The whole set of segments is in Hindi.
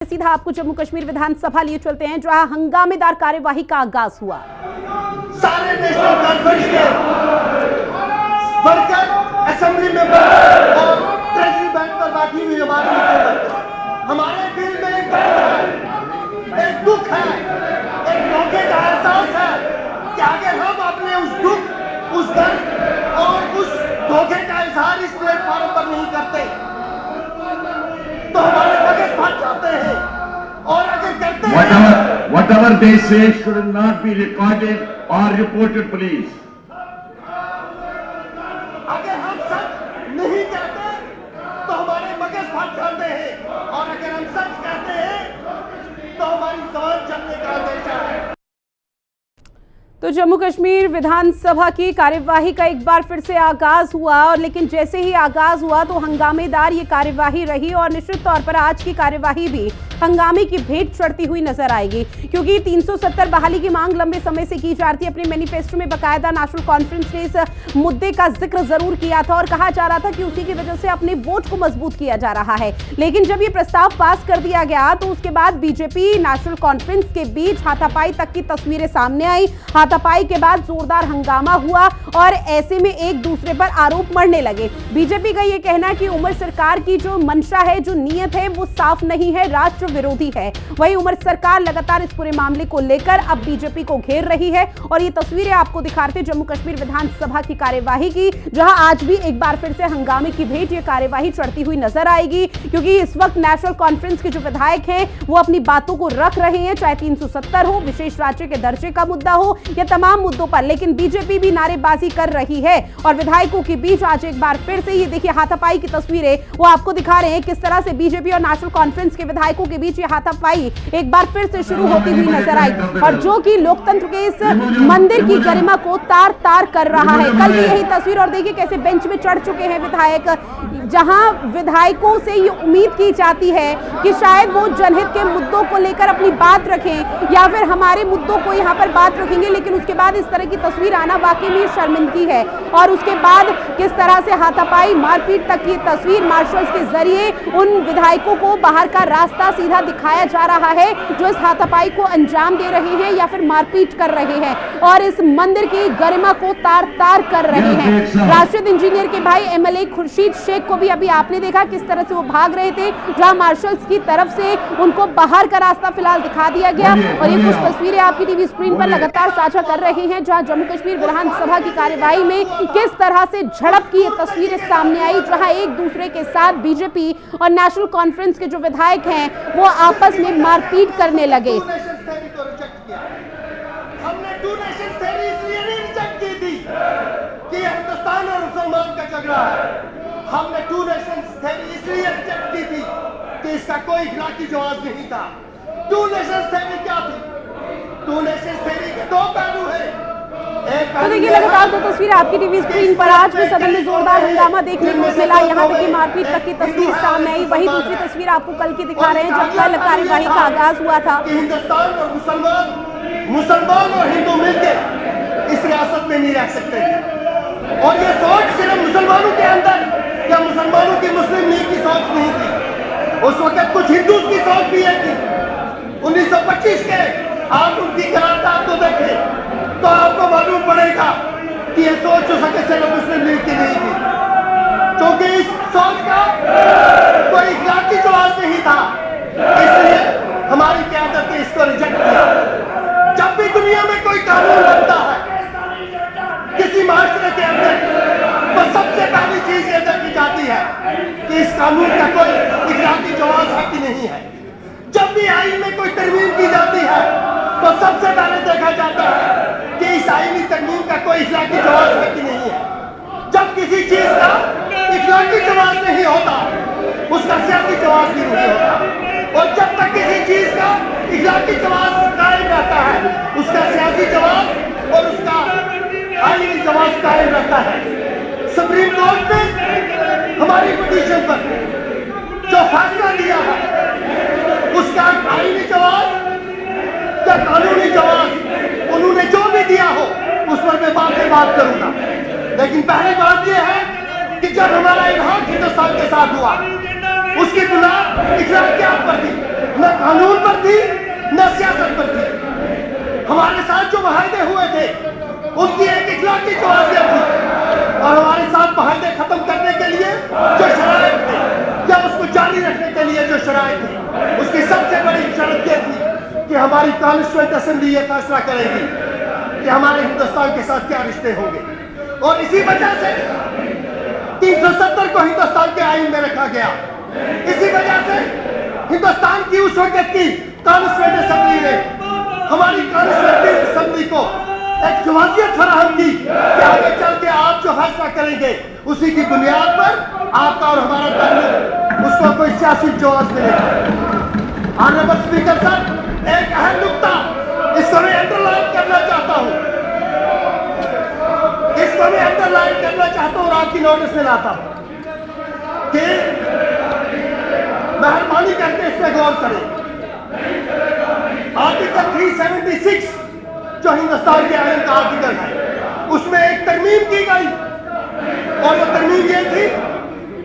सीधा आपको जम्मू कश्मीर विधानसभा लिए चलते हैं जहां हंगामेदार कार्यवाही का आगाज हुआ। सारे नेशनल कॉन्फ्रेंस के वर्कर, असेंबली मेंबर और ट्रेजरी बैंक पर बाकी हुई हमारे दिल में एक दुख है, एक मौके का एहसास है कि अगर हम अपने उस दुख, उस दर्द और उस धोखे का इजहार इस प्लेटफॉर्म पर नहीं करते तो हमारे मगज फट जाते हैं। और अगर करते हैं, whatever they say should not be recorded or reported, please. अगर हम सच नहीं कहते तो हमारे मगज फट जाते हैं और अगर हम सच कहते हैं तो हमारी जान चलने का अंदेशा है। तो जम्मू कश्मीर विधानसभा की कार्यवाही का एक बार फिर से आगाज हुआ और लेकिन जैसे ही आगाज हुआ तो हंगामेदार ये कार्यवाही रही और निश्चित तौर पर आज की कार्यवाही भी हंगामे की भेंट चढ़ती हुई नजर आएगी क्योंकि 370 बहाली की मांग लंबे समय से की जा रही है। अपने मैनिफेस्टो में बकायदा नेशनल कॉन्फ्रेंस ने इस मुद्दे का जिक्र जरूर किया था और कहा जा रहा था कि उसी की वजह से अपने वोट को मजबूत किया जा रहा है। लेकिन जब ये प्रस्ताव पास कर दिया गया तो उसके बाद बीजेपी नेशनल कॉन्फ्रेंस के बीच हाथापाई तक की तस्वीरें सामने आई। हाथापाई के बाद जोरदार हंगामा हुआ और ऐसे में एक दूसरे पर आरोप मढ़ने लगे। बीजेपी का यह कहना कि उमर सरकार की जो मंशा है, जो नीयत है, वो साफ नहीं है, राष्ट्र विरोधी है। वहीं उमर सरकार लगातार इस पूरे मामले को लेकर अब बीजेपी को घेर रही है और ये तस्वीरें आपको दिखा रहे थे जम्मू कश्मीर विधानसभा की कार्यवाही की, जहां आज भी एक बार फिर से हंगामे की भेंट ये कार्यवाही चढ़ती हुई नजर आएगी क्योंकि इस वक्त नेशनल कॉन्फ्रेंस के जो विधायक हैं वो अपनी बातों को रख रहे हैं, चाहे 370 हो, विशेष राज्य के दर्जे का मुद्दा हो या तमाम मुद्दों पर। लेकिन बीजेपी भी नारेबाजी कर रही है और विधायकों के बीच आज एक बार फिर से ये देखिए हाथापाई की तस्वीरें वो आपको दिखा रहे हैं किस तरह से बीजेपी और नेशनल कॉन्फ्रेंस के विधायकों के बीच ये हाथापाई एक बार फिर से शुरू होती हुई नजर आई और जो कि लोकतंत्र के इस मंदिर की गरिमा को तार तार कर रहा है। कल भी यही तस्वीर और देखिए कैसे बेंच में चढ़ चुके हैं विधायक, जहां विधायकों से ये उम्मीद की जाती है कि शायद वो जनहित के मुद्दों को लेकर अपनी बात रखें या फिर हमारे मुद्दों को यहाँ पर बात रखेंगे। लेकिन उसके बाद इस तरह की तस्वीर आना वाकई में शर्मिंदगी है और उसके बाद किस तरह से हाथापाई मारपीट तक की तस्वीर मार्शल्स के जरिए उन विधायकों को बाहर का रास्ता सीधा दिखाया जा रहा है जो इस हाथापाई को अंजाम दे रहे हैं या फिर मारपीट कर रहे हैं और इस मंदिर की गरिमा को तार तार कर रहे हैं। राशिद इंजीनियर के भाई एमएलए खुर्शीद शेख को भी अभी आपने देखा किस तरह से वो भाग रहे थे, जहां मार्शल्स की तरफ से उनको बाहर का रास्ता फिलहाल दिखा दिया गया और ये कुछ तस्वीरें आपकी टीवी स्क्रीन पर लगातार साझा कर रहे हैं जहां जम्मू कश्मीर विधानसभा की कार्यवाही में किस तरह से झड़प की ये तस्वीरें सामने आई, जहां एक दूसरे के साथ बीजेपी और नेशनल कॉन्फ्रेंस के जो विधायक हैं वो आपस में मारपीट करने लगे। हमने टू नेशन थ्योरी इसलिए नहीं रिजेक्ट की थी कि हिंदुस्तान और मुसलमान का झगड़ा है। हमने टू नेशन थ्योरी इसलिए रिजेक्ट की थी कि इसका कोई इखलाकी जवाब नहीं था। टू नेशन थ्योरी क्या थी? टू नेशन थ्योरी के दो पहलू हैं। तो देखिए लगातार दो तस्वीरें आपकी टीवी स्क्रीन पर आज भी सदन में जोरदार हंगामा देखने को मिला, यहाँ तक कि मारपीट तक की तस्वीर सामने आई। वही दूसरी तस्वीर आपको कल की दिखा रहे हैं जब कल कार्यवाही का आगाज हुआ था। हिंदुस्तान और मुसलमान और हिंदू मिलकर इस रियासत में नहीं रह सकते और ये सोच सिर्फ मुसलमानों के अंदर या मुसलमानों की मुस्लिम लीग की सोच नहीं थी, उस वक्त कुछ हिंदू की सोच भी है कि 1925 के आप उनकी करारदाद को देखें तो आपको मालूम पड़ेगा कि ये सोच उस वक्त सिर्फ मुस्लिम लीग की नहीं थी, क्योंकि इस सोच का कोई इखलाकी जवाब नहीं था। इसलिए हमारी क़यादत ने इसको रिजेक्ट किया। जब भी दुनिया में कोई कानून बनता है किसी माशरे के अंदर तो सबसे पहली चीज ये देखी जाती है कि इस कानून का कोई इखलाकी जवाब है कि नहीं है। जब भी आईन में कोई तरमीम की जाती है तो सबसे पहले देखा जाता है कि इस आईनी तरमीम का कोई इखलाकी जवाब है कि नहीं है। जब किसी चीज का इखलाकी जवाब नहीं होता उसका सियासी जवाब भी नहीं होता और जब तक किसी चीज का इखलाकी जवाब कायम रहता है उसका सियासी जवाब और उसका आईनी जवाब कायम रहता है। सुप्रीम कोर्ट ने हमारी पिटीशन पर जो फैसला दिया है उसका आईनी जवाब या कानूनी जवाब उन्होंने जो भी दिया हो उस पर मैं बाद में बात करूंगा। लेकिन पहली बात यह है कि जब हमारा इल्हाक हिंदुस्तान के साथ हुआ उसकी बुनियाद इखलाकियात पर थी। न कानून पर थी न सियासत पर थी। हमारे साथ जो माहदे हुए थे उनकी एक इखलाकी जवाबियत थी, और हमारे साथ माहदे खत्म करने के लिए जो शराइत थे या उसको जारी रखने के लिए जो शराइत थी, उसकी सबसे बड़ी शर्त यह थी कि हमारी कॉन्स्टिट्यूएंट असेंबली ये फैसला करेगी कि हमारे हिंदुस्तान के साथ क्या रिश्ते होंगे। और इसी वजह से 370 को हिंदुस्तान के आईन में रखा गया। इसी वजह से हिंदुस्तान की उस वक्त की कॉन्स्टिट्यूएंट असेंबली ने हमारी कॉन्स्टिट्यूएंट असेंबली को एक जवाबियत फराहम की कि आगे चल के आप जो फैसला करेंगे उसी की बुनियाद पर आपका और हमारा ताल्लुक उसको कोई सियासी जवाब मिलेगा। ऑनरेबल स्पीकर साहब, एक अहम नुकता इसको मैं अंडरलाइन करना चाहता हूं, और आपकी नोटिस में लाता हूं कि मेहरबानी करके इस पर गौर करें। आर्टिकल 376 जो हिंदुस्तान के आईन का आर्टिकल है, उसमें एक तरमीम की गई, और वो तरमीम ये थी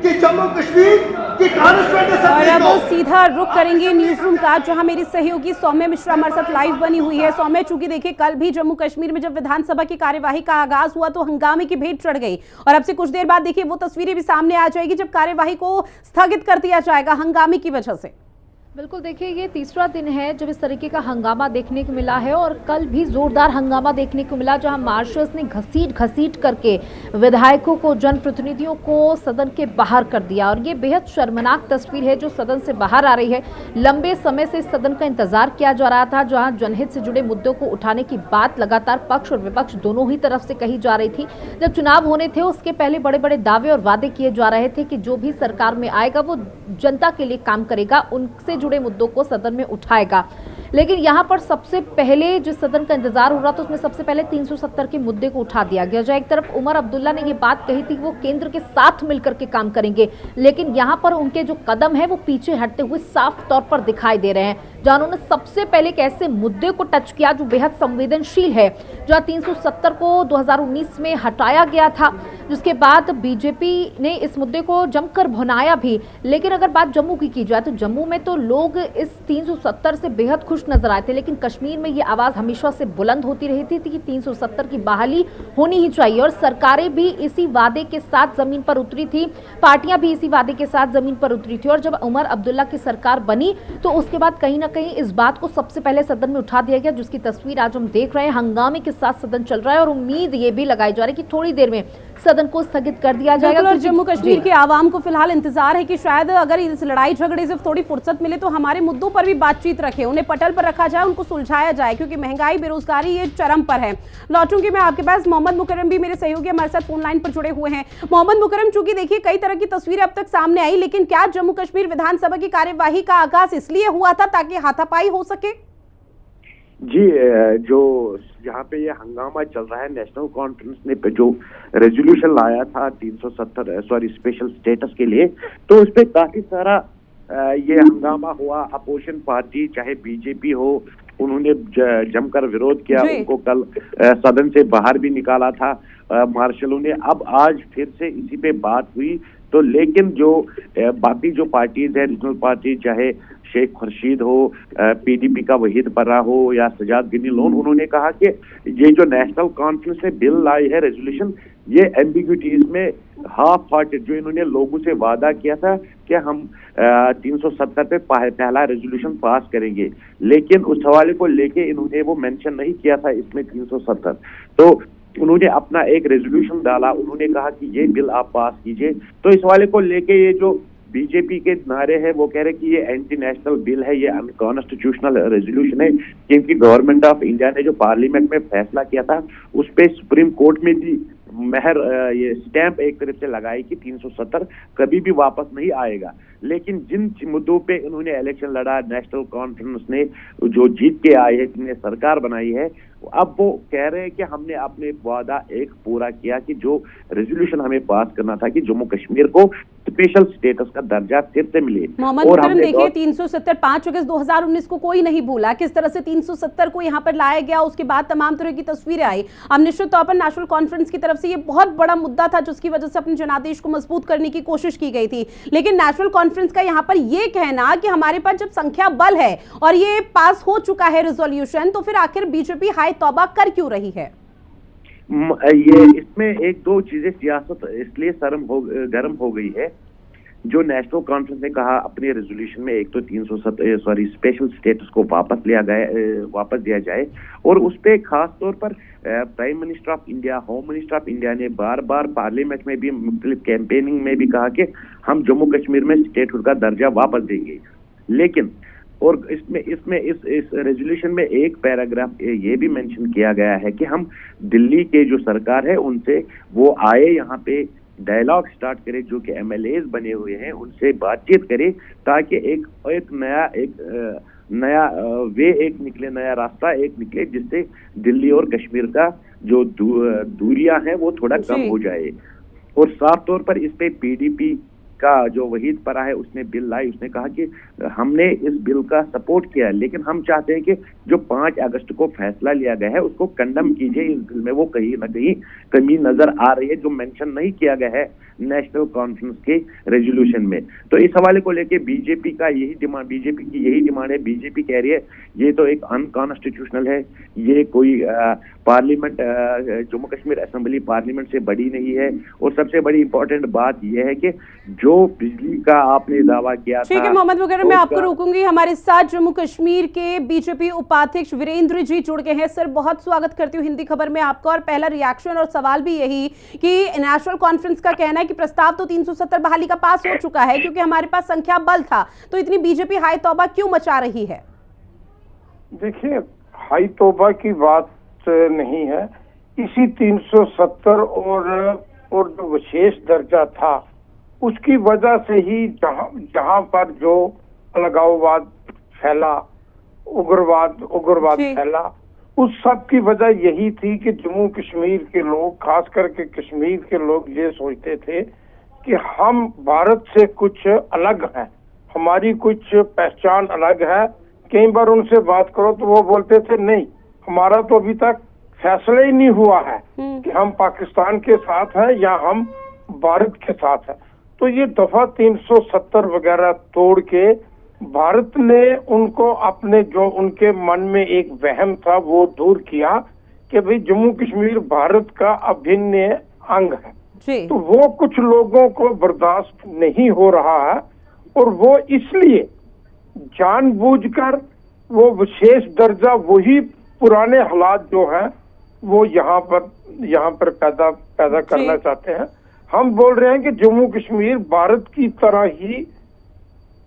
कि जम्मू कश्मीर की कॉन्स्टिट्यूएंट असेंबली को। अब सीधा रुख करेंगे न्यूज रूम का, जहां मेरी सहयोगी सौम्य मिश्रा हमारे साथ लाइव बनी हुई है। सौम्य, चूंकि देखिए कल भी जम्मू कश्मीर में जब विधानसभा की कार्यवाही का आगाज हुआ तो हंगामे की भेंट चढ़ गई, और अब से कुछ देर बाद देखिए वो तस्वीरें भी सामने आ जाएगी जब कार्यवाही को स्थगित कर दिया जाएगा हंगामे की वजह से। बिल्कुल, देखिए ये तीसरा दिन है जब इस तरीके का हंगामा देखने को मिला है, और कल भी जोरदार हंगामा देखने को मिला जहां मार्शल्स ने घसीट करके विधायकों को, जनप्रतिनिधियों को सदन के बाहर कर दिया। और ये बेहद शर्मनाक तस्वीर है जो सदन से बाहर आ रही है। लंबे समय से इस सदन का इंतजार किया जा रहा था, जहां जनहित से जुड़े मुद्दों को उठाने की बात लगातार पक्ष और विपक्ष दोनों ही तरफ से कही जा रही थी। जब चुनाव होने थे उसके पहले बड़े बड़े दावे और वादे किए जा रहे थे कि जो भी सरकार में आएगा वो जनता के लिए काम करेगा, उनसे जुड़े मुद्दों को सदन में उठाएगा। लेकिन यहां पर सबसे पहले जिस सदन का इंतजार हो रहा था उसमें सबसे पहले 370 के मुद्दे को उठा दिया गया। जो एक तरफ उमर अब्दुल्ला ने ये बात कही थी कि वो केंद्र के साथ मिलकर के काम करेंगे, लेकिन यहां पर उनके जो कदम है वो पीछे हटते हुए साफ तौर पर दिखाई दे रहे हैं। जहां उन्होंने सबसे पहले एक ऐसे मुद्दे को टच किया जो बेहद संवेदनशील है, जहां 370 को 2019 में हटाया गया था, जिसके बाद बीजेपी ने इस मुद्दे को जमकर भुनाया भी। लेकिन अगर बात जम्मू की जाए तो जम्मू में तो लोग इस 370 से बेहद खुश नजर आए थे, लेकिन कश्मीर में ये आवाज हमेशा से बुलंद होती रही थी कि 370 की बहाली होनी ही चाहिए। और सरकारें भी इसी वादे के साथ जमीन पर उतरी थी, पार्टियां भी इसी वादे के साथ जमीन पर उतरी थी। और जब उमर अब्दुल्ला की सरकार बनी तो उसके बाद कहीं ना कहीं इस बात को सबसे पहले सदन में उठा दिया गया, जिसकी तस्वीर आज हम देख रहे हैं। हंगामे के साथ सदन चल रहा है और उम्मीद ये भी लगाई जा रही है कि थोड़ी देर में सदन को स्थगित कर दिया जाएगा। और जम्मू कश्मीर के आवाम को फिलहाल इंतजार है कि शायद अगर इस लड़ाई झगड़े से थोड़ी फुर्सत मिले तो हमारे मुद्दों पर भी बातचीत रखे, उन्हें पटल पर रखा जाए, उनको सुलझाया जाए, क्योंकि महंगाई, बेरोजगारी ये चरम पर है। लौटूंगी मैं आपके पास। मोहम्मद मुकर्रम भी मेरे सहयोगी हमारे साथ फोन लाइन पर जुड़े हुए हैं। मोहम्मद मुकर्रम, चूंकि देखिए कई तरह की तस्वीरें अब तक सामने आई, लेकिन क्या जम्मू कश्मीर विधानसभा की कार्यवाही का आगाज इसलिए हुआ था ताकि हाथापाई हो सके? जी, जो यहाँ पे ये हंगामा चल रहा है, नेशनल कॉन्फ्रेंस ने जो रेजोल्यूशन लाया था 370 स्पेशल स्टेटस के लिए, तो उस पर काफी सारा ये हंगामा हुआ। अपोजिशन पार्टी चाहे बीजेपी हो, उन्होंने जमकर विरोध किया, उनको कल सदन से बाहर भी निकाला था मार्शलों ने। अब आज फिर से इसी पे बात हुई, तो लेकिन जो बाकी जो पार्टीज है, रीजनल पार्टी, चाहे शेख खुर्शीद हो, पीडीपी का वहीद पर्रा हो या सजाद गनी लोन, उन्होंने कहा कि ये जो नेशनल कॉन्फ्रेंस ने बिल लाई है, रेजोल्यूशन, ये एम्बिग्यूटीज में हाफ हार्टेड, जो इन्होंने लोगों से वादा किया था कि हम 370 पे पहला रेजोल्यूशन पास करेंगे, लेकिन उस हवाले को लेके इन्होंने वो मेंशन नहीं किया था इसमें 370। तो उन्होंने अपना एक रेजोल्यूशन डाला, उन्होंने कहा कि ये बिल आप पास कीजिए। तो इस हवाले को लेके ये जो बीजेपी के नारे हैं वो कह रहे कि ये एंटी नेशनल बिल है, ये अनकॉन्स्टिट्यूशनल रेजोल्यूशन है, क्योंकि गवर्नमेंट ऑफ इंडिया ने जो पार्लियामेंट में फैसला किया था उस पे सुप्रीम कोर्ट में भी महर ये स्टैंप एक तरफ से लगाई कि 370 कभी भी वापस नहीं आएगा। लेकिन जिन मुद्दों पे इन्होंने इलेक्शन लड़ा, नेशनल कॉन्फ्रेंस ने जो जीत के आए है, जिन्हें सरकार बनाई है, अब वो कह रहे हैं कि हमने अपने वादा एक पूरा किया कि जो रेजोल्यूशन हमें पास करना था कि जम्मू कश्मीर को स्पेशल स्टेटस का दर्जा फिर से मिले। मोहम्मद मुकर्रम, देखिए 370 5 अगस्त 2019 को कोई नहीं भूला, किस तरह से 370 को यहाँ पर लाया गया, उसके बाद तमाम तरह की तस्वीरें आई। अब निश्चित तौर पर नेशनल कॉन्फ्रेंस की तरफ से ये बहुत बड़ा मुद्दा था जिसकी वजह से अपने जनादेश को मजबूत करने की कोशिश की गई थी, लेकिन नेशनल कॉन्फ्रेंस का यहाँ पर ये कहना कि हमारे पास जब संख्या बल है और ये पास हो चुका है रिजोल्यूशन, तो फिर आखिर बीजेपी हाय तौबा कर क्यों रही है? ये इसमें एक दो चीजें सियासत इसलिए गर्म हो गई है। जो नेशनल कॉन्फ्रेंस ने कहा अपने रेजोल्यूशन में, एक तो 370 स्पेशल स्टेटस को वापस दिया जाए, और उस पे खास तौर पर prime minister of India, home minister of India ने बार बार पार्लियामेंट में भी, मुख्तलिफ कैंपेनिंग में भी कहा कि हम जम्मू कश्मीर में स्टेटहुड का दर्जा वापस देंगे। लेकिन और इसमें इस रेजोल्यूशन में एक पैराग्राफ ये भी मेंशन किया गया है कि हम दिल्ली के जो सरकार है उनसे वो आए, यहाँ पे डायलॉग स्टार्ट करे, जो कि एमएलएज बने हुए हैं उनसे बातचीत करे, ताकि एक नया निकले, नया रास्ता निकले, जिससे दिल्ली और कश्मीर का जो दूरियां हैं वो थोड़ा कम हो जाए। और साफ तौर पर इस पे पीडीपी का जो वहीद परा है उसने बिल लाई, उसने कहा कि हमने इस बिल का सपोर्ट किया है, लेकिन हम चाहते हैं कि जो 5 अगस्त को फैसला लिया गया है उसको कंडम कीजिए। इस बिल में वो कहीं ना कहीं कमी नजर आ रही है जो मेंशन नहीं किया गया है नेशनल कॉन्फ्रेंस के रेजोल्यूशन में। तो इस हवाले को लेके बीजेपी की यही डिमांड है। बीजेपी कह रही है ये तो एक अनकॉन्स्टिट्यूशनल है, ये कोई parliament, Jammu Kashmir assembly parliament से बड़ी नहीं है। और सबसे बड़ी इंपॉर्टेंट बात यह है कि जो बिजली का आपने दावा किया था। ठीक है मोहम्मद मुकर्रम, मैं आपको रोकूंगी। हमारे साथ जम्मू कश्मीर के बीजेपी उपाध्यक्ष वीरेंद्र जी जुड़ गए हैं। सर, बहुत स्वागत करती हूँ हिंदी खबर में आपका। और पहला रिएक्शन और सवाल भी यही कि नेशनल कॉन्फ्रेंस का कहना है कि प्रस्ताव तो 370 बहाली का पास हो चुका है क्योंकि हमारे पास संख्या बल था, तो इतनी बीजेपी हाय तौबा क्यों मचा रही है? देखिए, हाई तौबा की बात नहीं है। इसी 370 और जो विशेष दर्जा था उसकी वजह से ही जहां पर जो अलगाववाद फैला, उग्रवाद फैला, उस सब की वजह यही थी कि जम्मू कश्मीर के लोग, खास करके कश्मीर के लोग, ये सोचते थे कि हम भारत से कुछ अलग हैं, हमारी कुछ पहचान अलग है। कई बार उनसे बात करो तो वो बोलते थे नहीं, हमारा तो अभी तक फैसला ही नहीं हुआ है कि हम पाकिस्तान के साथ हैं या हम भारत के साथ हैं। तो ये दफा 370 वगैरह तोड़ के भारत ने उनको अपने, जो उनके मन में एक वहम था वो दूर किया कि भाई जम्मू कश्मीर भारत का अभिन्न अंग है। तो वो कुछ लोगों को बर्दाश्त नहीं हो रहा है और वो इसलिए जानबूझकर वो विशेष दर्जा, वही पुराने हालात जो हैं वो यहाँ पर पैदा करना चाहते हैं। हम बोल रहे हैं कि जम्मू कश्मीर भारत की तरह ही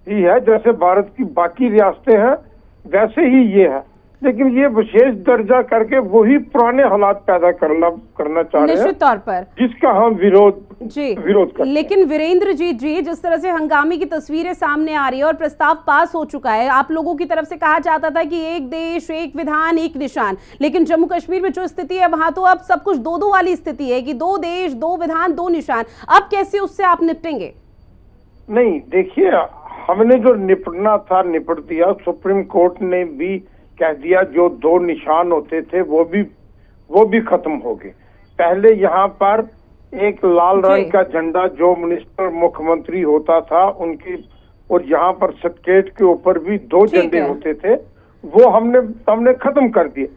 है, जैसे भारत की बाकी रियासतें हैं वैसे ही ये है, लेकिन ये विशेष दर्जा करके वही पुराने हालात पैदा करना चाह रहे हैं, निश्चित तौर पर, जिसका हम विरोध करते हैं। लेकिन वीरेंद्र जी, जिस तरह से हंगामे की तस्वीरें सामने आ रही है और प्रस्ताव पास हो चुका है, आप लोगों की तरफ से कहा जाता था कि एक देश एक विधान एक निशान, लेकिन जम्मू कश्मीर में जो स्थिति है वहां तो अब सब कुछ 2-2 वाली स्थिति है कि 2 देश 2 विधान 2 निशान। अब कैसे उससे आप निपटेंगे? नहीं, देखिए, हमने जो निपटना था निपट दिया। सुप्रीम कोर्ट ने भी कह दिया जो 2 निशान होते थे वो भी खत्म हो गए। पहले यहाँ पर एक लाल रंग का झंडा जो मिनिस्टर मुख्यमंत्री होता था उनकी, और यहाँ पर स्टेट के ऊपर भी 2 झंडे होते थे, वो हमने खत्म कर दिए।